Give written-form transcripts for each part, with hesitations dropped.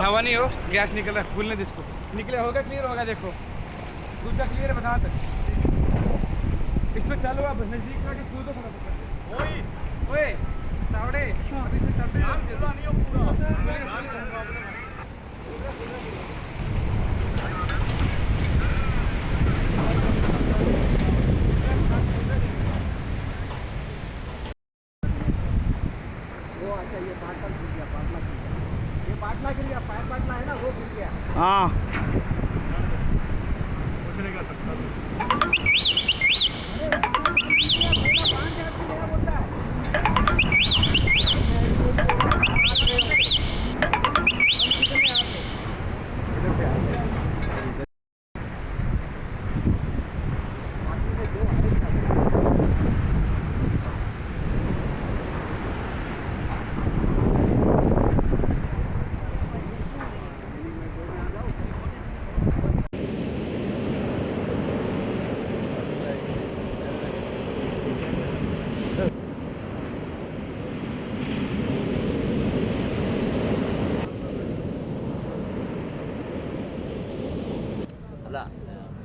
हवा नहीं हो, गैस निकल रहा है, खुलने जिसको निकले होगा, क्लियर होगा। देखो दूसरा क्लियर है, बता तक इसमें चलो। आप नजदीक में आके कूदो थोड़ा। ओए तावड़े, अब इसमें चलते हैं। पूरा नहीं हो, पूरा वो। अच्छा ये पाटला गिर गया, पाटला गिर गया, ये पाटला गिर गया, पैर पाटला है ना, वो गिर गया। हाँ कुछ नहीं कर सकता।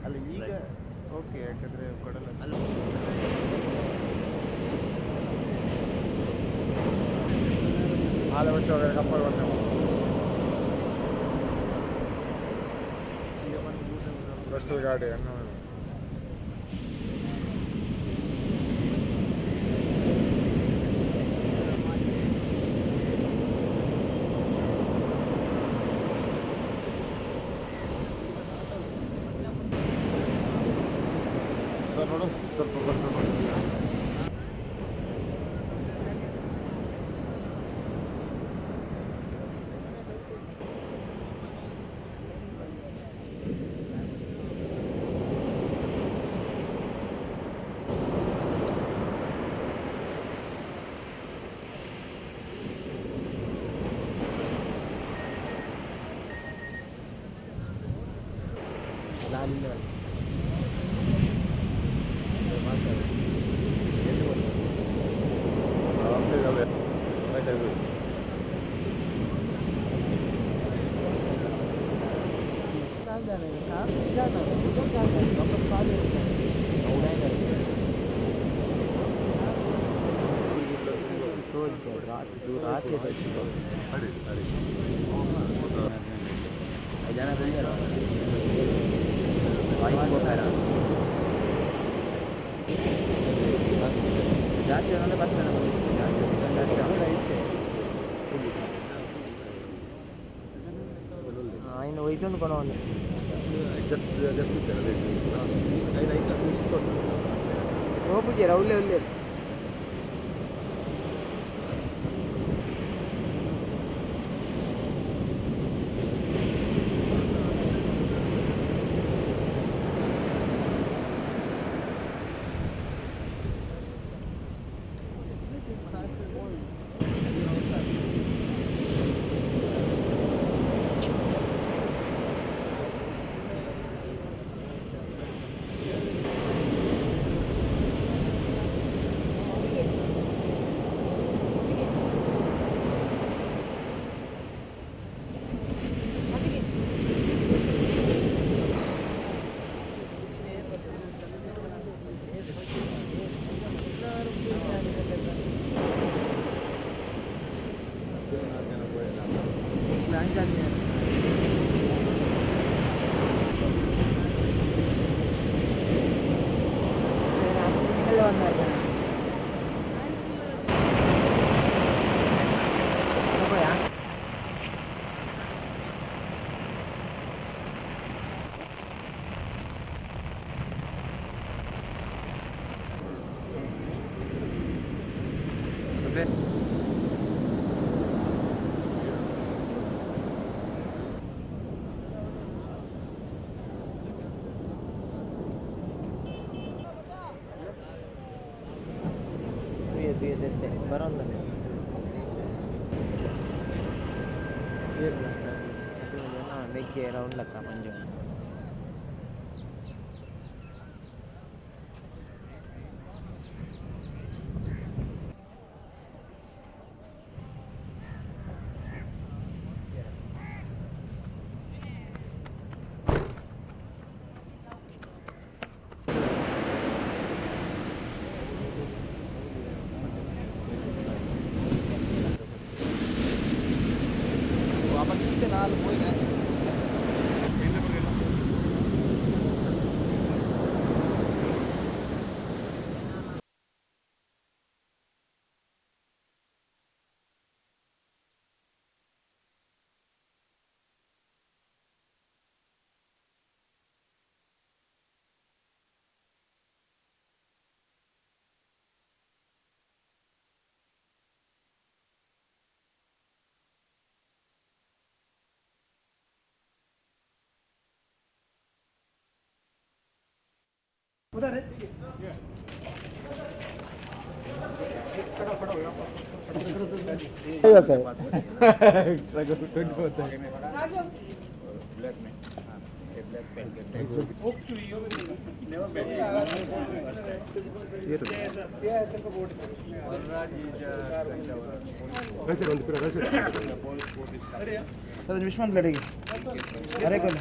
ಅಲ್ಲ ಈಗ ಓಕೆ, ಯಾಕಂದರೆ ಕೊಡಲ್ಲ ಹಾಲು ಬಿಟ್ಟು ಹೋಗೋದು ಕಪ್ಪಲ್ ಬಂದ ಬಸ್ ಗಾಡಿ ಅನ್ನು ನೋಡು ಸ್ವಲ್ಪ ಬರ್ತಾರೆ. ಲಾಲಿಲ್ಲ ಜಾಸ್ತಿ ಅನ್ನೋದೇ ಬರ್ತಾನೆ, ಜಾಸ್ತಿ ఆయన వయసు కొనవాలి. ఓపు రౌలే ఉల్లేదు. ಬರೋಲ್ಲ ಬೆಗ್ಗೆ ರೌಂಡ್ ಲಕ್ಕ ಮಂಜು विश्वान लड़ेगी अरे कौन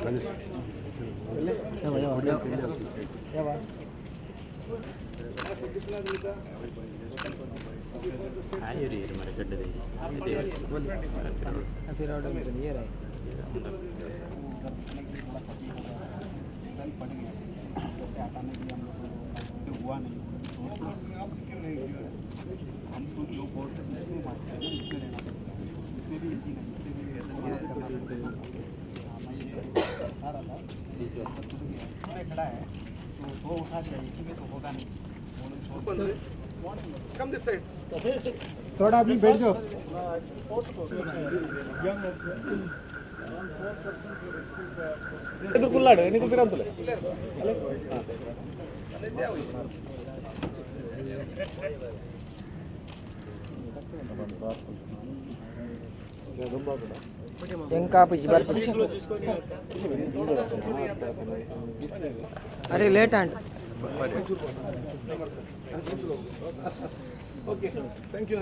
फिर ऑर्डर में ये रहा जैसे हटाने के लिए हम लोग हुआ नहीं हम तो जो बोलते हैं उसमें मारते हैं इसमें लेना पड़ता है इसमें भी यकीन है खड़ा है तो वो उठा दिया एक ही में तो होगा नहीं कम दिस साइड थोड़ा अभी बैठ जाओ ಇದು ಕುಲ್ಲಾಡು ನೀನು ಬಿರಂತಲೆ ఇంకా పిచ్చిబార్ अरे लेट आंट ओके थैंक यू